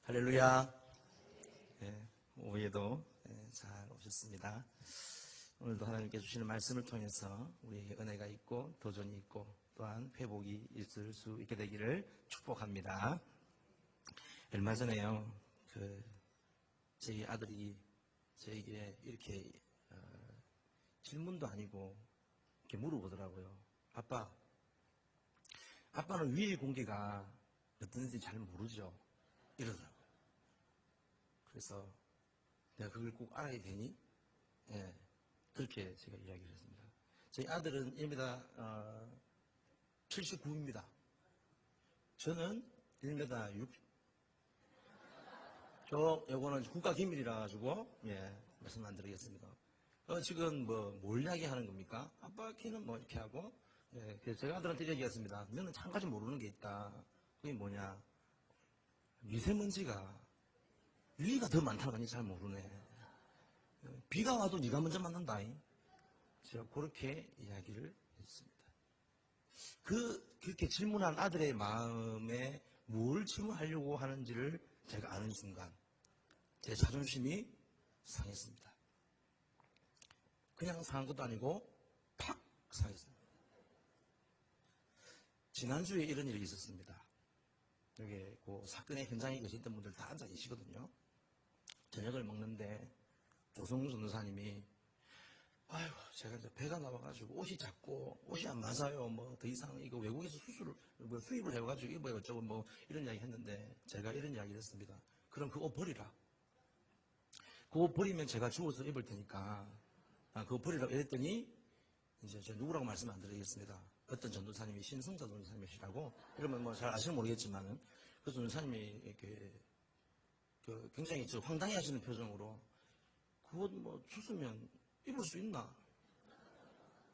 할렐루야. 오후에도 잘 오셨습니다. 오늘도 하나님께 주시는 말씀을 통해서 우리에게 은혜가 있고 도전이 있고 또한 회복이 있을 수 있게 되기를 축복합니다. 얼마 전에요, 저희 아들이 저에게 이렇게 질문도 아니고 이렇게 물어보더라고요. 아빠는 위의 공기가 어떤지 잘 모르죠? 이러더라고요. 그래서 내가 그걸 꼭 알아야 되니? 그렇게 제가 이야기를 했습니다. 저희 아들은 1m 79입니다. 저는 1m 6. 요거는 국가기밀이라 가지고 말씀 안 드리겠습니다. 지금 뭘 이야기하는 겁니까? 아빠 키는 뭐 이렇게 하고, 그래서 제가 아들한테 얘기했습니다. 너는 한 가지 모르는 게 있다. 그게 뭐냐? 미세먼지가 위가 더 많다는 거 잘 모르네. 비가 와도 네가 먼저 맞는다. 제가 그렇게 이야기를 했습니다. 그렇게 질문한 아들의 마음에 뭘 질문하려고 하는지를 제가 아는 순간 제 자존심이 상했습니다. 그냥 상한 것도 아니고 팍 상했습니다. 지난주에 이런 일이 있었습니다. 여기 그 사건의 현장에 계셨던 분들 다 앉아 계시거든요. 저녁을 먹는데 조성우 전도사님이 아이고 제가 이제 배가 나와가지고 옷이 작고 옷이 안 맞아요. 뭐 더 이상 이거 외국에서 수입을 해가지고 입어요. 어쩌고 뭐 이런 이야기 했는데 제가 이런 이야기를 했습니다. 그럼 그 옷 버리라. 그 옷 버리면 제가 주워서 입을 테니까 그거 버리라고 이랬더니 이제 제가 누구라고 말씀 안 드리겠습니다. 어떤 전도사님이 신성자 전도사님이시라고 이러면 뭐 잘 아시는 모르겠지만은 그 전도사님이 이렇게 굉장히 황당해 하시는 표정으로 그것 뭐 주스면 입을 수 있나?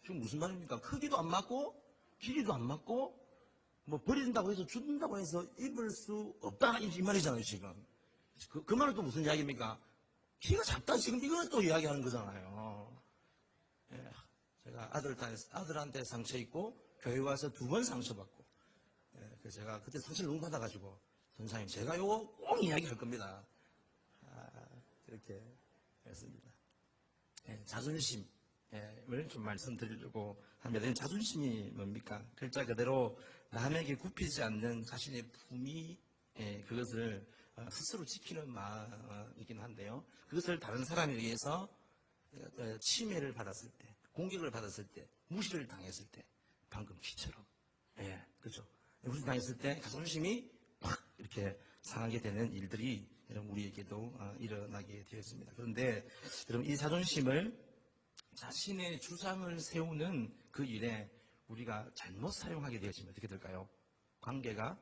지금 무슨 말입니까? 크기도 안 맞고 길이도 안 맞고 뭐 버린다고 해서 준다고 해서 입을 수 없다 이 말이잖아요 지금. 그 말은 또 무슨 이야기입니까? 키가 작다 지금 이거는 또 이야기하는 거잖아요. 제가 아들한테 상처 입고 교회 와서 2번 상처받고 그래서 제가 그때 상처를 너무 받아가지고 전사님 제가 요거 꼭 이야기할 겁니다. 그렇게 했습니다. 자존심을 좀 말씀드리려고 합니다. 자존심이 뭡니까? 글자 그대로 남에게 굽히지 않는 자신의 품위, 그것을 스스로 지키는 마음이긴 한데요. 그것을 다른 사람에 의해서 침해를 받았을 때, 공격을 받았을 때, 무시를 당했을 때, 방금 키처럼, 그렇죠. 무시 당했을 때 자존심이 확 이렇게 상하게 되는 일들이 여러분 우리에게도 일어나게 되었습니다. 그런데 여러분 이 자존심을 자신의 주장을 세우는 그 일에 우리가 잘못 사용하게 되어지면 어떻게 될까요? 관계가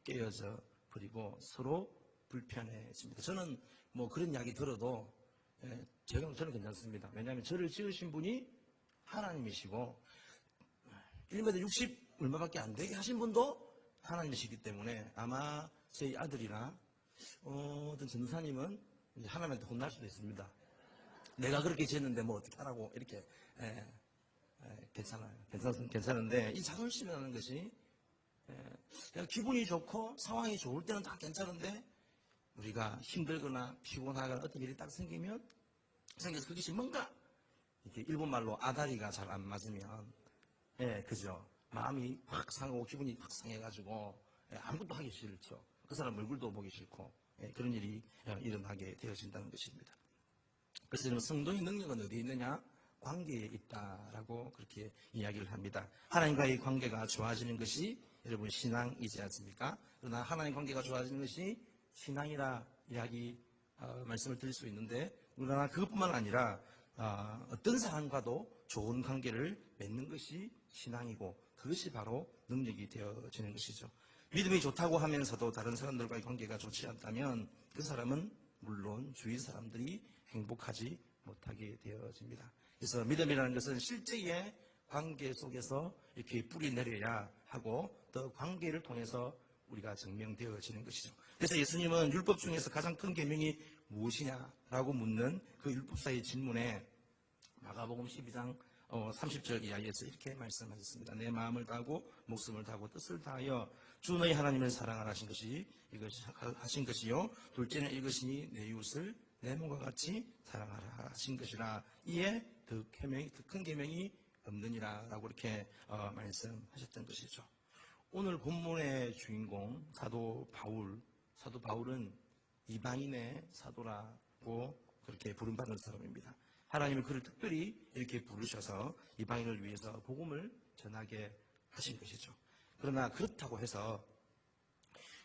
깨어져 버리고 서로 불편해집니다. 저는 뭐 그런 이야기 들어도 저는 괜찮습니다. 왜냐하면 저를 지으신 분이 하나님이시고 1m 60 얼마밖에 안 되게 하신 분도 하나님이시기 때문에 아마 저희 아들이나 어떤 전도사님은 하나님한테 혼날 수도 있습니다. 내가 그렇게 지었는데 뭐 어떻게 하라고 이렇게 괜찮아요. 괜찮은데 이 자존심이라는 것이 그냥 기분이 좋고 상황이 좋을 때는 다 괜찮은데 우리가 힘들거나 피곤하거나 어떤 일이 딱 생겨서 그것이 뭔가 이렇게 일본말로 아다리가 잘 안 맞으면 그죠. 마음이 확 상하고 기분이 확 상해가지고 아무것도 하기 싫죠. 그 사람 얼굴도 보기 싫고 그런 일이 일어나게 되어진다는 것입니다. 그래서 성도의 능력은 어디에 있느냐? 관계에 있다라고 그렇게 이야기를 합니다. 하나님과의 관계가 좋아지는 것이 여러분 신앙이지 않습니까? 그러나 하나님 관계가 좋아지는 것이 신앙이라 말씀을 드릴 수 있는데 그러나 그것뿐만 아니라 어떤 사람과도 좋은 관계를 맺는 것이 신앙이고 그것이 바로 능력이 되어지는 것이죠. 믿음이 좋다고 하면서도 다른 사람들과의 관계가 좋지 않다면 그 사람은 물론 주위 사람들이 행복하지 못하게 되어집니다. 그래서 믿음이라는 것은 실제의 관계 속에서 이렇게 뿌리 내려야 하고 또 관계를 통해서 우리가 증명되어지는 것이죠. 그래서 예수님은 율법 중에서 가장 큰 계명이 무엇이냐라고 묻는 그 율법사의 질문에 마가복음 12장 30절 이하에서 이렇게 말씀하셨습니다. 내 마음을 다하고 목숨을 다하고 뜻을 다하여 주 너희 하나님을 사랑하라 하신 것이요 둘째는 이것이니 내 이웃을 내 몸과 같이 사랑하라 하신 것이라. 이에 더 큰 계명이 없느니라 라고 이렇게 말씀하셨던 것이죠. 오늘 본문의 주인공 사도 바울은 이방인의 사도라고 그렇게 부름받는 사람입니다. 하나님은 그를 특별히 이렇게 부르셔서 이방인을 위해서 복음을 전하게 하신 것이죠. 그러나 그렇다고 해서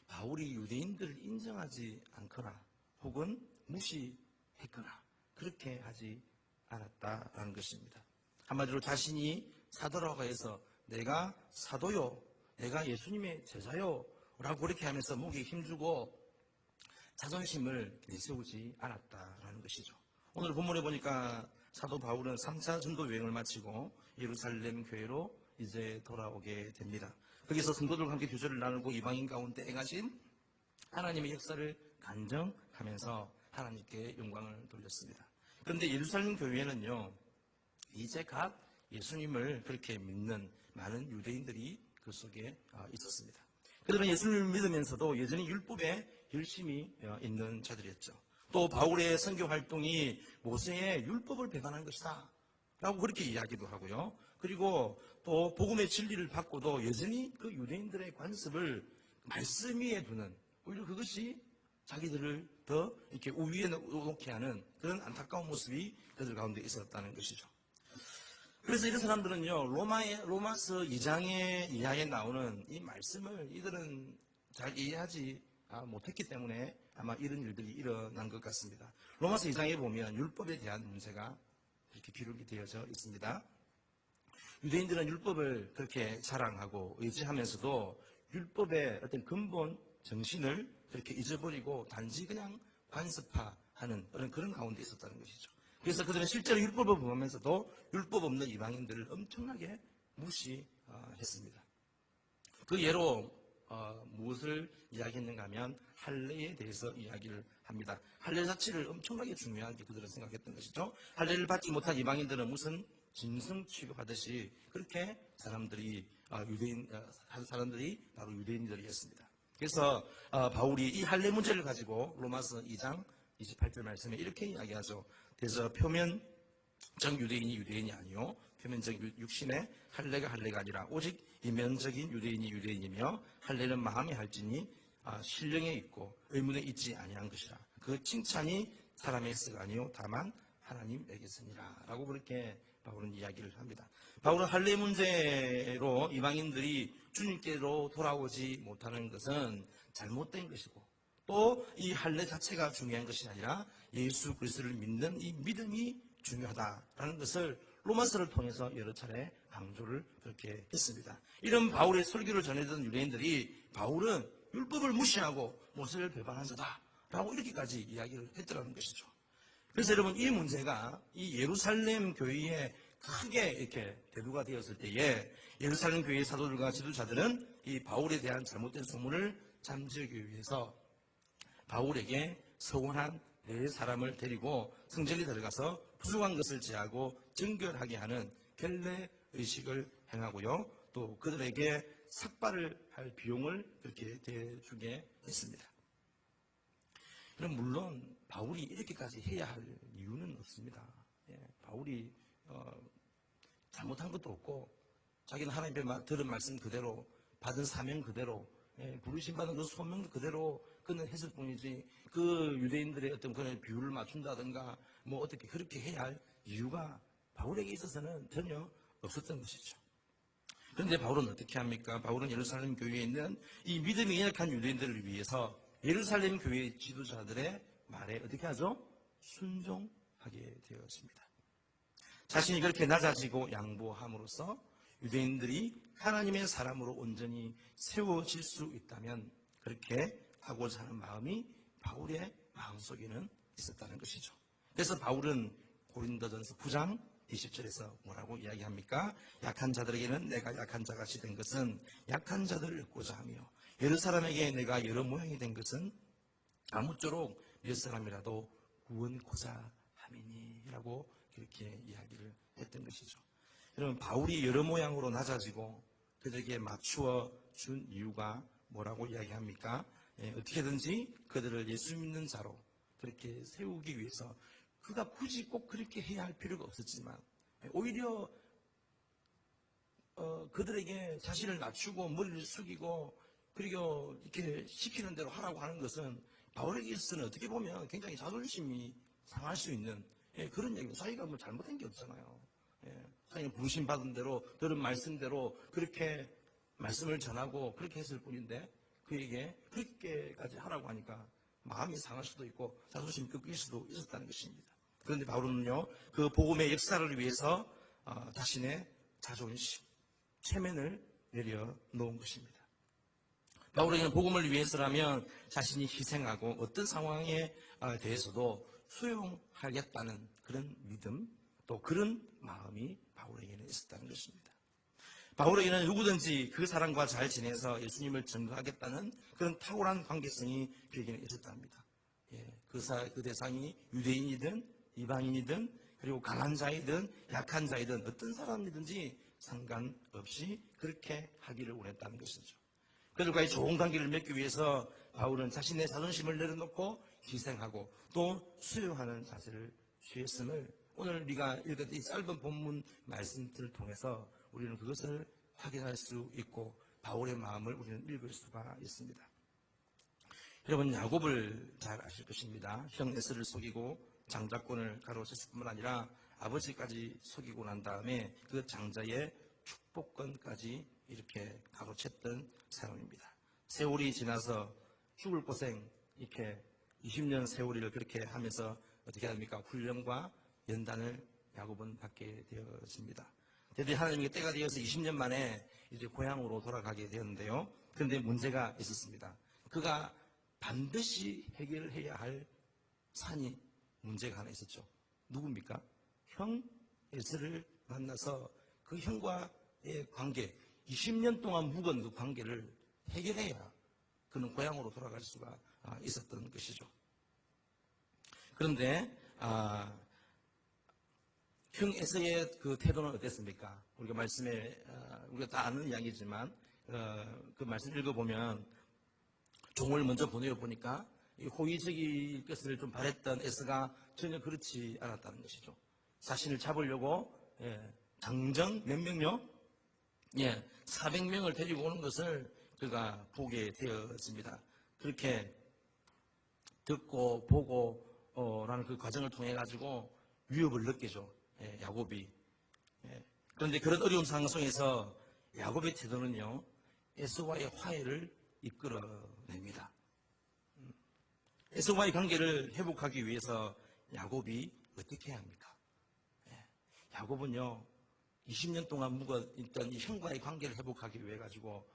바울이 유대인들을 인정하지 않거나 혹은 무시했거나 그렇게 하지 않았다라는 것입니다. 한마디로 자신이 사도라고 해서 내가 사도요, 내가 예수님의 제자요 라고 그렇게 하면서 목에 힘주고 자존심을 내세우지 않았다라는 것이죠. 오늘 본문에 보니까 사도 바울은 3차 전도 여행을 마치고 예루살렘 교회로 이제 돌아오게 됩니다. 거기서 성도들과 함께 교제를 나누고 이방인 가운데 행하신 하나님의 역사를 간증하면서 하나님께 영광을 돌렸습니다. 그런데 예루살렘 교회에는요, 이제 각 예수님을 그렇게 믿는 많은 유대인들이 그 속에 있었습니다. 그들은 예수님을 믿으면서도 여전히 율법에 열심히 있는 자들이었죠. 또 바울의 선교 활동이 모세의 율법을 배반한 것이다 라고 그렇게 이야기도 하고요. 그리고 또 복음의 진리를 받고도 여전히 그 유대인들의 관습을 말씀 위에 두는, 오히려 그것이 자기들을 더 이렇게 우위에 놓게 하는 그런 안타까운 모습이 그들 가운데 있었다는 것이죠. 그래서 이런 사람들은요, 로마서 2장의 이하에 나오는 이 말씀을 이들은 잘 이해하지 못했기 때문에 아마 이런 일들이 일어난 것 같습니다. 로마서 2장에 보면 율법에 대한 문제가 이렇게 기록이 되어져 있습니다. 유대인들은 율법을 그렇게 자랑하고 의지하면서도 율법의 어떤 근본 정신을 그렇게 잊어버리고 단지 그냥 관습화하는 그런 가운데 있었다는 것이죠. 그래서 그들은 실제로 율법을 범하면서도 율법 없는 이방인들을 엄청나게 무시했습니다. 그 예로 무엇을 이야기했는가 하면 할례에 대해서 이야기를 합니다. 할례 자체를 엄청나게 중요하게 그들은 생각했던 것이죠. 할례를 받지 못한 이방인들은 무슨 짐승 취급하듯이 그렇게 사람들이 바로 유대인들이었습니다. 그래서 바울이 이 할례 문제를 가지고 로마서 2장 28절 말씀에 이렇게 이야기하죠. 그래서 표면적 유대인이 아니요 표면적 육신의 할례가 아니라 오직 이면적인 유대인이 유대인이며 할례는 마음에 할지니 신령에 있고 의문에 있지 아니한 것이라. 그 칭찬이 사람에게서가 아니요 다만 하나님에게서니라 라고 그렇게 바울은 이야기를 합니다. 바울은 할례 문제로 이방인들이 주님께로 돌아오지 못하는 것은 잘못된 것이고 또 이 할례 자체가 중요한 것이 아니라 예수 그리스도를 믿는 이 믿음이 중요하다라는 것을 로마서를 통해서 여러 차례 강조를 그렇게 했습니다. 이런 바울의 설교를 전해듣는 유대인들이 바울은 율법을 무시하고 모세를 배반한 자다라고 이렇게까지 이야기를 했더라는 것이죠. 그래서 여러분 이 문제가 이 예루살렘 교회에 크게 이렇게 대두가 되었을 때에 예루살렘 교회의 사도들과 지도자들은 이 바울에 대한 잘못된 소문을 잠재우기 위해서 바울에게 서원한 네 사람을 데리고 성전에 들어가서 부족한 것을 제하고 정결하게 하는 결례 의식을 행하고요. 또 그들에게 삭발을 할 비용을 그렇게 대주게 했습니다. 그럼 물론 바울이 이렇게까지 해야 할 이유는 없습니다. 바울이 잘못한 것도 없고 자기는 하나님께 들은 말씀 그대로 받은 사명 그대로 부르심 받은 그 소명 그대로 그는 했을 뿐이지 그 유대인들의 어떤 그런 비율을 맞춘다든가 뭐 어떻게 그렇게 해야 할 이유가 바울에게 있어서는 전혀 없었던 것이죠. 그런데 바울은 어떻게 합니까? 바울은 예루살렘 교회에 있는 이 믿음이 연약한 유대인들을 위해서 예루살렘 교회 지도자들의 말에 어떻게 하죠? 순종하게 되었습니다. 자신이 그렇게 낮아지고 양보함으로써 유대인들이 하나님의 사람으로 온전히 세워질 수 있다면 그렇게 하고자 하는 마음이 바울의 마음속에는 있었다는 것이죠. 그래서 바울은 고린도전서 9장 20절에서 뭐라고 이야기합니까? 약한 자들에게는 내가 약한 자같이 된 것은 약한 자들을 얻고자 하며 여러 사람에게 내가 여러 모양이 된 것은 아무쪼록 몇 사람이라도 구원코자 함이니라고 그렇게 이야기를 했던 것이죠. 여러분 바울이 여러 모양으로 낮아지고 그들에게 맞추어 준 이유가 뭐라고 이야기합니까? 어떻게든지 그들을 예수 믿는 자로 그렇게 세우기 위해서 그가 굳이 꼭 그렇게 해야 할 필요가 없었지만 오히려 그들에게 자신을 낮추고 머리를 숙이고 그리고 이렇게 시키는 대로 하라고 하는 것은 바울에게 있어서는 어떻게 보면 굉장히 자존심이 상할 수 있는 그런 얘기입니다. 자기가 뭐 잘못한 게 없잖아요. 자기가 부르심 받은 대로 들은 말씀대로 그렇게 말씀을 전하고 그렇게 했을 뿐인데 그에게 그렇게까지 하라고 하니까 마음이 상할 수도 있고 자존심이 꺾일 수도 있었다는 것입니다. 그런데 바울은요 그 복음의 역사를 위해서 자신의 자존심, 체면을 내려놓은 것입니다. 바울에게는 복음을 위해서라면 자신이 희생하고 어떤 상황에 대해서도 수용하겠다는 그런 믿음, 또 그런 마음이 바울에게는 있었다는 것입니다. 바울에게는 누구든지 그 사람과 잘 지내서 예수님을 증거하겠다는 그런 탁월한 관계성이 그에게는 있었답니다. 그 대상이 유대인이든 이방인이든 그리고 강한 자이든 약한 자이든 어떤 사람이든지 상관없이 그렇게 하기를 원했다는 것이죠. 그들과의 좋은 관계를 맺기 위해서 바울은 자신의 자존심을 내려놓고 희생하고 또 수용하는 자세를 취했음을 오늘 우리가 읽은 이 짧은 본문 말씀들을 통해서 우리는 그것을 확인할 수 있고 바울의 마음을 우리는 읽을 수가 있습니다. 여러분 야곱을 잘 아실 것입니다. 형 에서를 속이고 장자권을 가로챘을 뿐만 아니라 아버지까지 속이고 난 다음에 그 장자의 축복권까지 이렇게 가로챘던 사람입니다. 세월이 지나서 죽을 고생 이렇게 20년 세월을 그렇게 하면서 어떻게 합니까? 훈련과 연단을 야곱은 받게 되어집니다. 드디어 하나님의 때가 되어서 20년 만에 이제 고향으로 돌아가게 되었는데요. 그런데 문제가 있었습니다. 그가 반드시 해결해야 할 산이 문제가 하나 있었죠. 누굽니까? 형 에서를 만나서 그 형과의 관계, 20년 동안 묵은 그 관계를 해결해야 그는 고향으로 돌아갈 수가 있었던 것이죠. 그런데 형 에서의 그 태도는 어땠습니까? 우리가 말씀에 우리가 다 아는 이야기지만 그 말씀 읽어보면 종을 먼저 보내어 보니까 호의적일 것을 좀 바랬던 에서가 전혀 그렇지 않았다는 것이죠. 자신을 잡으려고 당정 몇 명요? 400명을 데리고 오는 것을 그가 보게 되어집니다. 그렇게 듣고 보고 라는 그 과정을 통해 가지고 위협을 느끼죠. 야곱이. 그런데 그런 어려운 상황 속에서 야곱의 태도는요 에서와의 화해를 이끌어냅니다. 에서와의 관계를 회복하기 위해서 야곱이 어떻게 해야 합니까? 야곱은요 20년 동안 묵어있던 이 형과의 관계를 회복하기 위해 가지고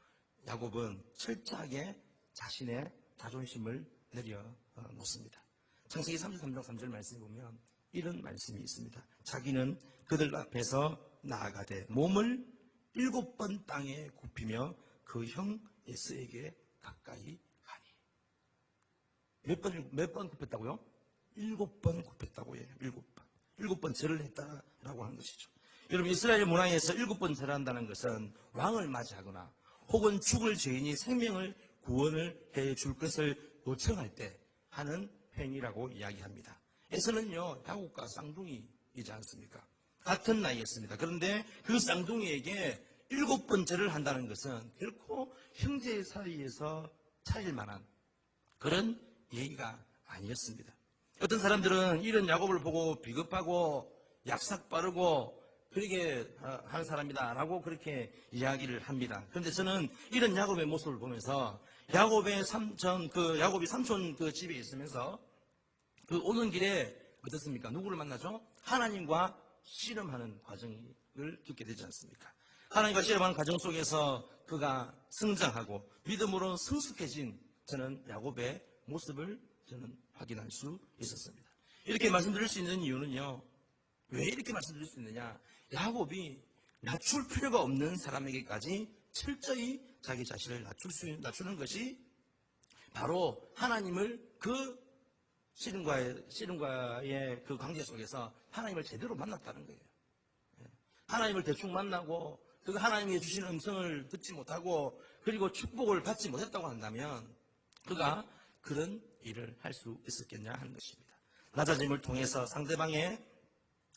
야곱은 철저하게 자신의 자존심을 내려놓습니다. 창세기 33장 3절 말씀에 보면 이런 말씀이 있습니다. 자기는 그들 앞에서 나아가되 몸을 7번 땅에 굽히며 그 형 에서에게 가까이 가니. 몇 번 굽혔다고요? 7번 굽혔다고 해요. 7번. 7번 절을 했다라고 하는 것이죠. 여러분 이스라엘 문화에서 7번 절한다는 것은 왕을 맞이하거나 혹은 죽을 죄인이 생명을 구원을 해줄 것을 요청할 때 하는 행위라고 이야기합니다. 에서는요 야곱과 쌍둥이이지 않습니까? 같은 나이였습니다. 그런데 그 쌍둥이에게 7번 절을 한다는 것은 결코 형제 사이에서 차일 만한 그런 예의가 아니었습니다. 어떤 사람들은 이런 야곱을 보고 비겁하고 약삭 빠르고 그렇게 하는 사람이다라고 그렇게 이야기를 합니다. 그런데 저는 이런 야곱의 모습을 보면서 야곱이 삼촌 그 집에 있으면서 그 오는 길에 어떻습니까? 누구를 만나죠? 하나님과 씨름하는 과정을 겪게 되지 않습니까? 하나님과 씨름하는 과정 속에서 그가 성장하고 믿음으로 성숙해진 저는 야곱의 모습을 저는 확인할 수 있었습니다. 이렇게 말씀드릴 수 있는 이유는요. 왜 이렇게 말씀드릴 수 있느냐? 야곱이 낮출 필요가 없는 사람에게까지 철저히 자기 자신을 낮추는 것이 바로 하나님을 그 씨름과의 그 관계 속에서 하나님을 제대로 만났다는 거예요. 하나님을 대충 만나고 그 하나님이 주신 음성을 듣지 못하고 그리고 축복을 받지 못했다고 한다면 그가 그런 일을 할 수 있었겠냐 하는 것입니다. 낮아짐을 통해서 상대방의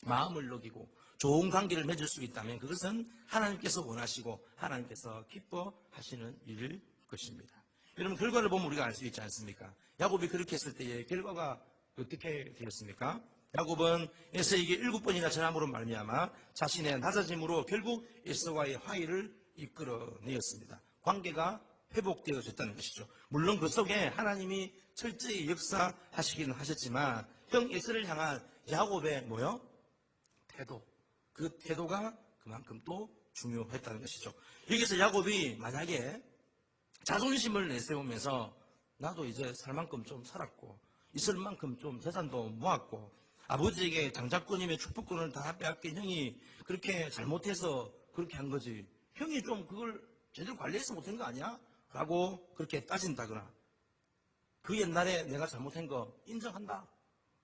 마음을 녹이고 좋은 관계를 맺을 수 있다면 그것은 하나님께서 원하시고 하나님께서 기뻐하시는 일일 것입니다. 여러분, 결과를 보면 우리가 알 수 있지 않습니까? 야곱이 그렇게 했을 때의 결과가 어떻게 되었습니까? 야곱은 에서에게 7번이나 전함으로 말미암아 자신의 낮아짐으로 결국 에서와의 화해를 이끌어내었습니다. 관계가 회복되어졌다는 것이죠. 물론 그 속에 하나님이 철저히 역사하시기는 하셨지만 형 에서를 향한 야곱의 태도, 그 태도가 그만큼 또 중요했다는 것이죠. 여기서 야곱이 만약에 자존심을 내세우면서 나도 이제 살 만큼 좀 살았고 있을 만큼 좀 재산도 모았고 아버지에게 장자권이며 축복권을 다 빼앗긴 형이 그렇게 잘못해서 그렇게 한 거지, 형이 좀 그걸 제대로 관리해서 못한 거 아니야? 라고 그렇게 따진다거나 그 옛날에 내가 잘못한 거 인정한다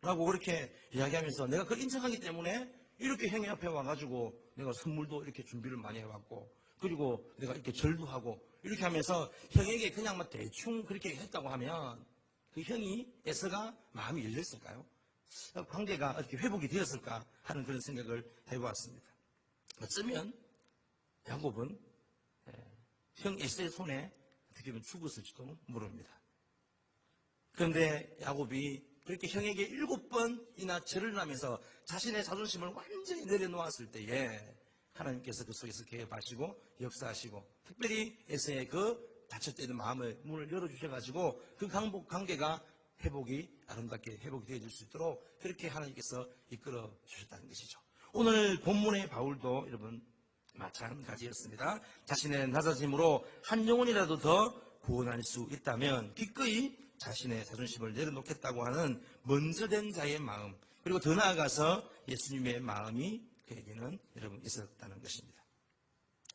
라고 그렇게 이야기하면서 내가 그걸 인정하기 때문에 이렇게 형이 앞에 와가지고 내가 선물도 이렇게 준비를 많이 해왔고 그리고 내가 이렇게 절도 하고 이렇게 하면서 형에게 그냥 막 대충 그렇게 했다고 하면 그 형이 에서가 마음이 열렸을까요? 관계가 어떻게 회복이 되었을까 하는 그런 생각을 해보았습니다. 어쩌면 야곱은 형 에서의 손에 어떻게 보면 죽었을지도 모릅니다. 그런데 야곱이 그렇게 형에게 7번이나 절을 하면서 자신의 자존심을 완전히 내려놓았을 때에 하나님께서 그 속에서 개입하시고 역사하시고 특별히 에서의 그 닫혔다 있는 마음을 문을 열어주셔가지고 그 관계가 아름답게 회복이 되어질 수 있도록 그렇게 하나님께서 이끌어 주셨다는 것이죠. 오늘 본문의 바울도 여러분 마찬가지였습니다. 자신의 낮아짐으로 한 영혼이라도 더 구원할 수 있다면 기꺼이 자신의 자존심을 내려놓겠다고 하는 먼저 된 자의 마음, 그리고 더 나아가서 예수님의 마음이 그에게는 여러분 있었다는 것입니다.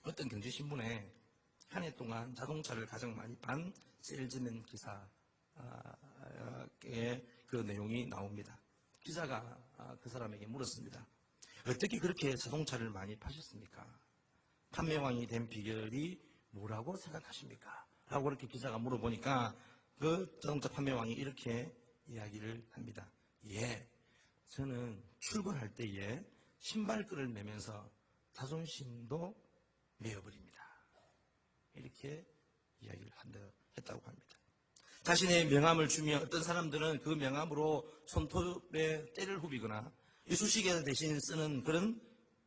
어떤 경제신문에 한 해 동안 자동차를 가장 많이 판 세일즈맨 기사의 그 내용이 나옵니다. 기자가 그 사람에게 물었습니다. 어떻게 그렇게 자동차를 많이 파셨습니까? 판매왕이 된 비결이 뭐라고 생각하십니까? 라고 그렇게 기자가 물어보니까 그 자동차 판매왕이 이렇게 이야기를 합니다. 저는 출근할 때에 신발끈을 매면서 자존심도 메어버립니다. 이렇게 이야기를 했다고 합니다. 자신의 명함을 주며 어떤 사람들은 그 명함으로 손톱에 때를 후비거나 이쑤시개 대신 쓰는 그런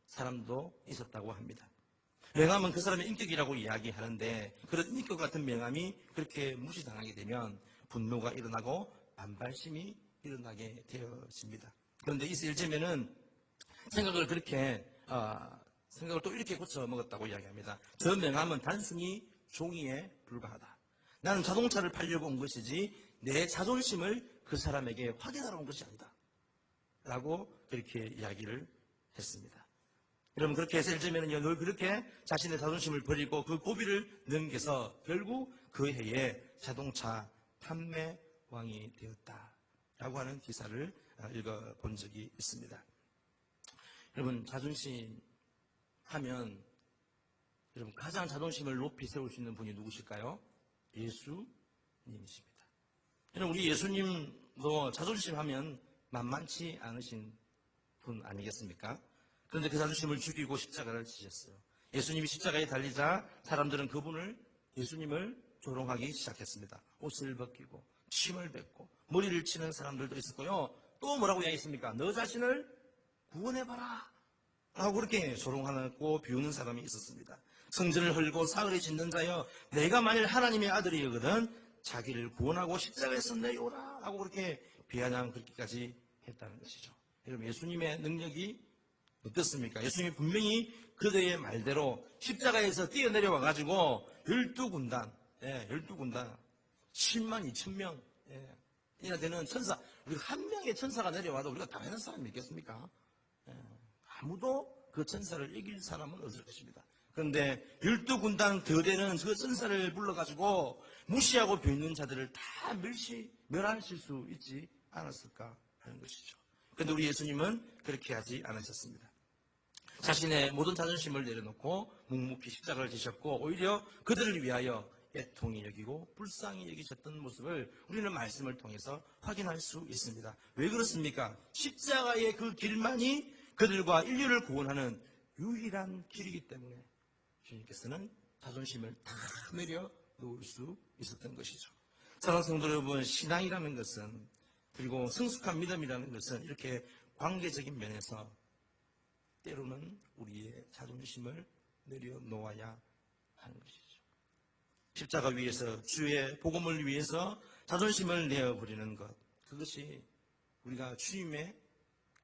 사람도 있었다고 합니다. 명함은 그 사람의 인격이라고 이야기하는데 그런 인격 같은 명함이 그렇게 무시당하게 되면 분노가 일어나고 반발심이 일어나게 되어집니다. 그런데 이 세일즈맨은 생각을 또 이렇게 고쳐 먹었다고 이야기합니다. 저 명함은 단순히 종이에 불과하다. 나는 자동차를 팔려고 온 것이지 내 자존심을 그 사람에게 확인하러 온 것이 아니다. 라고 그렇게 이야기를 했습니다. 여러분, 그렇게 세일즈맨은 늘 그렇게 자신의 자존심을 버리고 그 고비를 넘겨서 결국 그 해에 자동차 판매왕이 되었다라고 하는 기사를 읽어본 적이 있습니다. 여러분, 자존심 하면 여러분 가장 자존심을 높이 세울 수 있는 분이 누구실까요? 예수님이십니다. 여러분, 우리 예수님도 자존심 하면 만만치 않으신 분 아니겠습니까? 그런데 그 자존심을 죽이고 십자가를 지셨어요. 예수님이 십자가에 달리자 사람들은 예수님을 조롱하기 시작했습니다. 옷을 벗기고 침을 뱉고 머리를 치는 사람들도 있었고요. 또 뭐라고 이야기했습니까? 너 자신을 구원해봐라 라고 그렇게 조롱하고 비우는 사람이 있었습니다. 성전을 헐고 사흘에 짓는 자여, 내가 만일 하나님의 아들이거든 자기를 구원하고 십자가에서 내려오라 라고 그렇게 비아냥 그렇게까지 했다는 것이죠. 여러분, 예수님의 능력이 어떻습니까? 예수님이 분명히 그들의 말대로 십자가에서 뛰어내려와 가지고 12군단 7만 2천 명 이나 되는 천사, 우리가 한 명의 천사가 내려와도 우리가 다 해는 사람이 있겠습니까? 아무도 그 천사를 이길 사람은 없을 것입니다. 그런데 12군단 더 되는 그 천사를 불러가지고 무시하고 비웃는 자들을 다 멸하실 수 있지 않았을까 하는 것이죠. 그런데 우리 예수님은 그렇게 하지 않으셨습니다. 자신의 모든 자존심을 내려놓고 묵묵히 십자가를 지셨고 오히려 그들을 위하여 애통히 여기고 불쌍히 여기셨던 모습을 우리는 말씀을 통해서 확인할 수 있습니다. 왜 그렇습니까? 십자가의 그 길만이 그들과 인류를 구원하는 유일한 길이기 때문에 주님께서는 자존심을 다 내려놓을 수 있었던 것이죠. 사랑하는 성도 여러분, 신앙이라는 것은 그리고 성숙한 믿음이라는 것은 이렇게 관계적인 면에서 때로는 우리의 자존심을 내려놓아야 하는 것이죠. 십자가 위에서 주의 복음을 위해서 자존심을 내어버리는 것, 그것이 우리가 주님의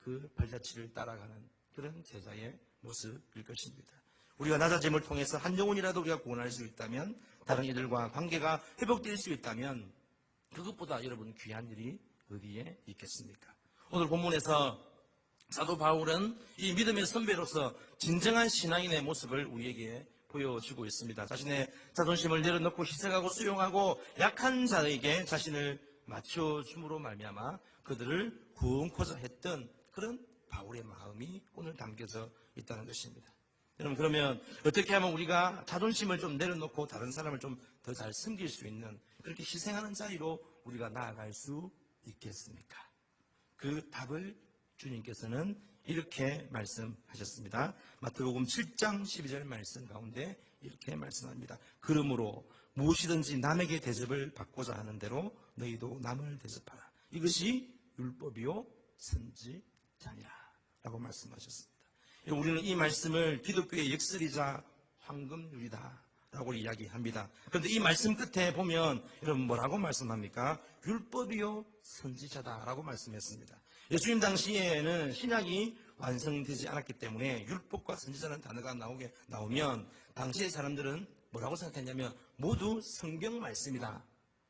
그 발자취를 따라가는 그런 제자의 모습일 것입니다. 우리가 낮아짐을 통해서 한 영혼이라도 우리가 구원할 수 있다면, 다른 이들과 관계가 회복될 수 있다면 그것보다 여러분 귀한 일이 어디에 있겠습니까? 오늘 본문에서 사도 바울은 이 믿음의 선배로서 진정한 신앙인의 모습을 우리에게 보여주고 있습니다. 자신의 자존심을 내려놓고 희생하고 수용하고 약한 자에게 자신을 맞춰줌으로 말미암아 그들을 구원코자 했던 그런 바울의 마음이 오늘 담겨져 있다는 것입니다. 여러분, 그러면 어떻게 하면 우리가 자존심을 좀 내려놓고 다른 사람을 좀 더 잘 섬길 수 있는 그렇게 희생하는 자리로 우리가 나아갈 수 있겠습니까? 그 답을 주님께서는 이렇게 말씀하셨습니다. 마태복음 7장 12절 말씀 가운데 이렇게 말씀합니다. 그러므로 무엇이든지 남에게 대접을 받고자 하는 대로 너희도 남을 대접하라. 이것이 율법이요 선지자니라 라고 말씀하셨습니다. 우리는 이 말씀을 기독교의 역설이자 황금률이다 라고 이야기합니다. 그런데 이 말씀 끝에 보면 여러분 뭐라고 말씀합니까? 율법이요 선지자다 라고 말씀했습니다. 예수님 당시에는 신약이 완성되지 않았기 때문에 율법과 선지자라는 단어가 나오면 당시의 사람들은 뭐라고 생각했냐면 모두 성경 말씀이다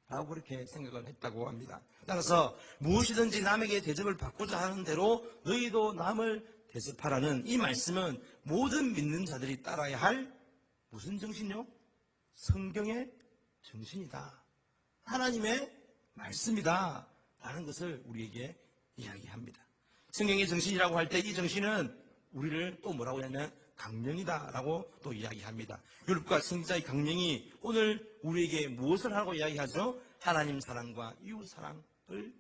라고 그렇게 생각을 했다고 합니다. 따라서 무엇이든지 남에게 대접을 받고자 하는 대로 너희도 남을 대접하라는 이 말씀은 모든 믿는 자들이 따라야 할 무슨 정신이요? 성경의 정신이다. 하나님의 말씀이다 라는 것을 우리에게 이야기합니다. 성경의 정신이라고 할 때 이 정신은 우리를 또 뭐라고 하냐면 강령이다 라고 또 이야기합니다. 율법과 선지자의 강령이 오늘 우리에게 무엇을 하고 이야기하죠? 하나님 사랑과 이웃 사랑을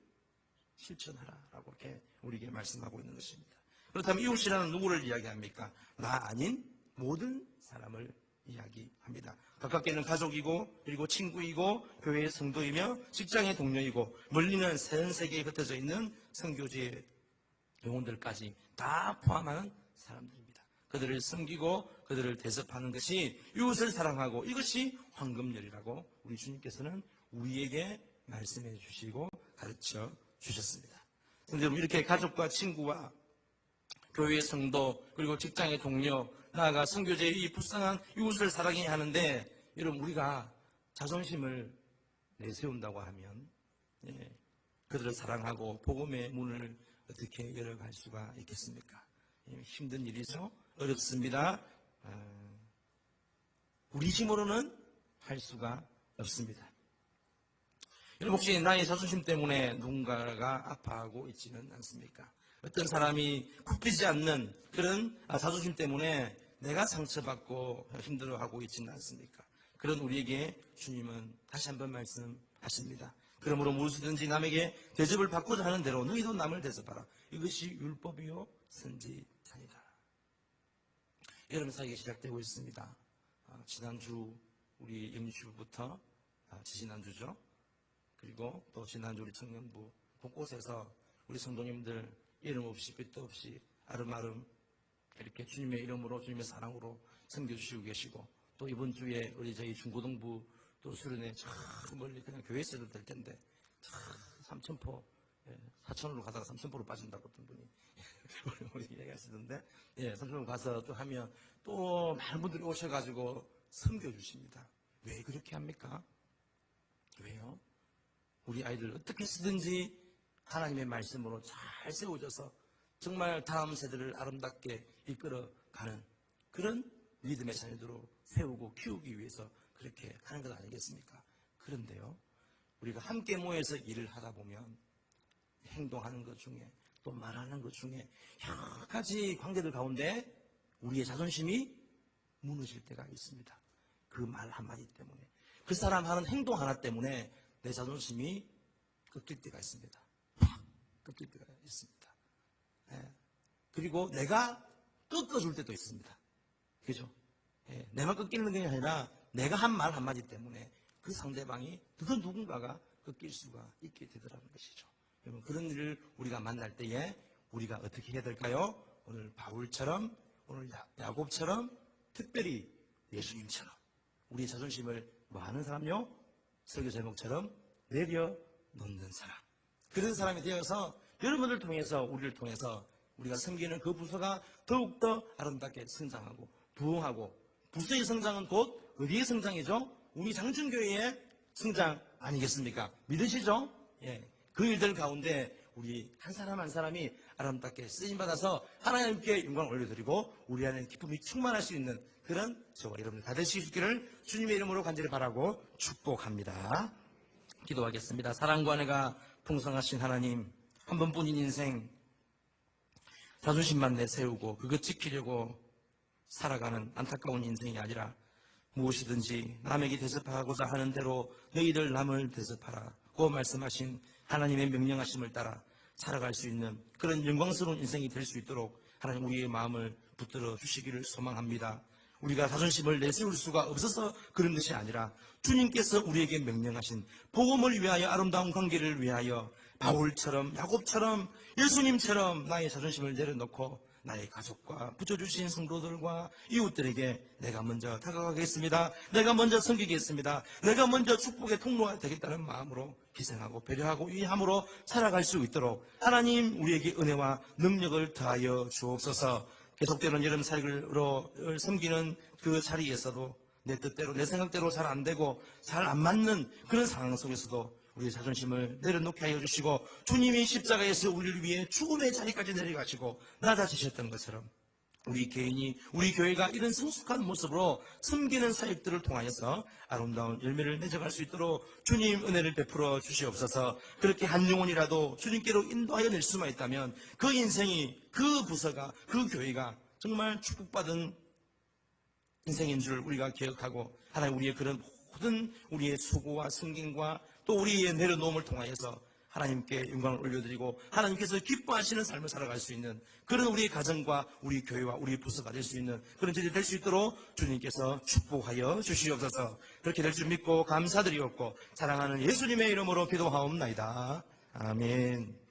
실천하라 라고 이렇게 우리에게 말씀하고 있는 것입니다. 그렇다면 이웃이라는 누구를 이야기합니까? 나 아닌 모든 사람을 이야기합니다. 가깝게는 가족이고 그리고 친구이고 교회의 성도이며 직장의 동료이고 멀리는 전 세계에 흩어져 있는 선교지의 영혼들까지 다 포함하는 사람들입니다. 그들을 섬기고 그들을 대접하는 것이 이웃을 사랑하고 이것이 황금열이라고 우리 주님께서는 우리에게 말씀해 주시고 가르쳐 주셨습니다. 그런데 여러분, 이렇게 가족과 친구와 교회의 성도 그리고 직장의 동료 나아가 선교제의 이 불쌍한 이웃을 사랑해야 하는데 여러분 우리가 자존심을 내세운다고 하면 그들을 사랑하고 복음의 문을 어떻게 열어갈 수가 있겠습니까? 힘든 일이죠. 어렵습니다. 우리 힘으로는 할 수가 없습니다. 여러분 혹시 나의 자존심 때문에 누군가가 아파하고 있지는 않습니까? 어떤 사람이 굽히지 않는 그런 자존심 때문에 내가 상처받고 힘들어하고 있지는 않습니까? 그런 우리에게 주님은 다시 한번 말씀하십니다. 그러므로 무엇이든지 남에게 대접을 받고자 하는 대로 너희도 남을 대접하라. 이것이 율법이요 선지자니라. 여러분 사이에 시작되고 있습니다. 지난주 우리 영주부터 지난주죠. 그리고 또 지난주 우리 청년부 곳곳에서 우리 성도님들 이름 없이 빛도 없이 아름아름 이렇게 주님의 이름으로 주님의 사랑으로 섬겨주시고 계시고 또 이번 주에 우리 저희 중고등부 또 수련회 저 멀리 그냥 교회 있어도 될 텐데 삼천포 사천으로 가다가 삼천포로 빠진다고 어떤 분이 우리 얘기하시던데 삼천포로 가서 또 하면 또 많은 분들이 오셔가지고 섬겨주십니다. 왜 그렇게 합니까? 왜요? 우리 아이들 어떻게 쓰든지 하나님의 말씀으로 잘 세워져서 정말 다음 세대를 아름답게 이끌어가는 그런 믿음의 자녀들로 세우고 키우기 위해서 그렇게 하는 것 아니겠습니까? 그런데요, 우리가 함께 모여서 일을 하다 보면 행동하는 것 중에 또 말하는 것 중에 여러 가지 관계들 가운데 우리의 자존심이 무너질 때가 있습니다. 그 말 한마디 때문에, 그 사람 하는 행동 하나 때문에 내 자존심이 꺾일 때가 있습니다. 꺾일 때가 있습니다. 예. 그리고 내가 꺾어줄 때도 있습니다. 그죠? 예. 내만 꺾이는 게 아니라 내가 한 말 한마디 때문에 그 상대방이 그 누군가가 꺾일 수가 있게 되더라는 것이죠. 여러분, 그런 일을 우리가 만날 때에 우리가 어떻게 해야 될까요? 오늘 바울처럼, 오늘 야곱처럼, 특별히 예수님처럼 우리의 자존심을 뭐 하는 사람요? 설교 제목처럼 내려놓는 사람. 그런 사람이 되어서 여러분을 통해서, 우리를 통해서 우리가 섬기는 그 부서가 더욱더 아름답게 성장하고 부흥하고, 부서의 성장은 곧 어디의 성장이죠? 우리 장춘교회의 성장 아니겠습니까? 믿으시죠? 예. 그 일들 가운데 우리 한 사람 한 사람이 아름답게 쓰임받아서 하나님께 영광을 올려드리고 우리 안에 기쁨이 충만할 수 있는 그런 저와 여러분 다 되실 수 있기를 주님의 이름으로 간절히 바라고 축복합니다. 기도하겠습니다. 사랑과 은혜가 풍성하신 하나님, 한 번뿐인 인생 자존심만 내세우고 그것 지키려고 살아가는 안타까운 인생이 아니라 무엇이든지 남에게 대접하고자 하는 대로 너희들 남을 대접하라고 말씀하신 하나님의 명령하심을 따라 살아갈 수 있는 그런 영광스러운 인생이 될 수 있도록 하나님 우리의 마음을 붙들어 주시기를 소망합니다. 우리가 자존심을 내세울 수가 없어서 그런 것이 아니라 주님께서 우리에게 명령하신 복음을 위하여, 아름다운 관계를 위하여 바울처럼, 야곱처럼, 예수님처럼 나의 자존심을 내려놓고 나의 가족과 붙여주신 성도들과 이웃들에게 내가 먼저 다가가겠습니다. 내가 먼저 섬기겠습니다. 내가 먼저 축복의 통로가 되겠다는 마음으로 희생하고 배려하고 이해함으로 살아갈 수 있도록 하나님 우리에게 은혜와 능력을 더하여 주옵소서. 계속되는 여름살이로 섬기는 그 자리에서도 내 뜻대로, 내 생각대로 잘 안 되고 잘 안 맞는 그런 상황 속에서도 우리의 자존심을 내려놓게 하여 주시고, 주님이 십자가에서 우리를 위해 죽음의 자리까지 내려가시고 낮아지셨던 것처럼 우리 개인이, 우리 교회가 이런 성숙한 모습으로 섬기는 사역들을 통하여서 아름다운 열매를 맺어갈 수 있도록 주님 은혜를 베풀어 주시옵소서. 그렇게 한 영혼이라도 주님께로 인도하여 낼 수만 있다면 그 인생이, 그 부서가, 그 교회가 정말 축복받은 인생인 줄 우리가 기억하고, 하나님 우리의 그런 모든 우리의 수고와 승진과 또 우리의 내려놓음을 통하여서 하나님께 영광을 올려드리고 하나님께서 기뻐하시는 삶을 살아갈 수 있는 그런 우리의 가정과 우리 교회와 우리 부서가 될 수 있는 그런 일이 될 수 있도록 주님께서 축복하여 주시옵소서. 그렇게 될 줄 믿고 감사드리옵고 사랑하는 예수님의 이름으로 기도하옵나이다. 아멘.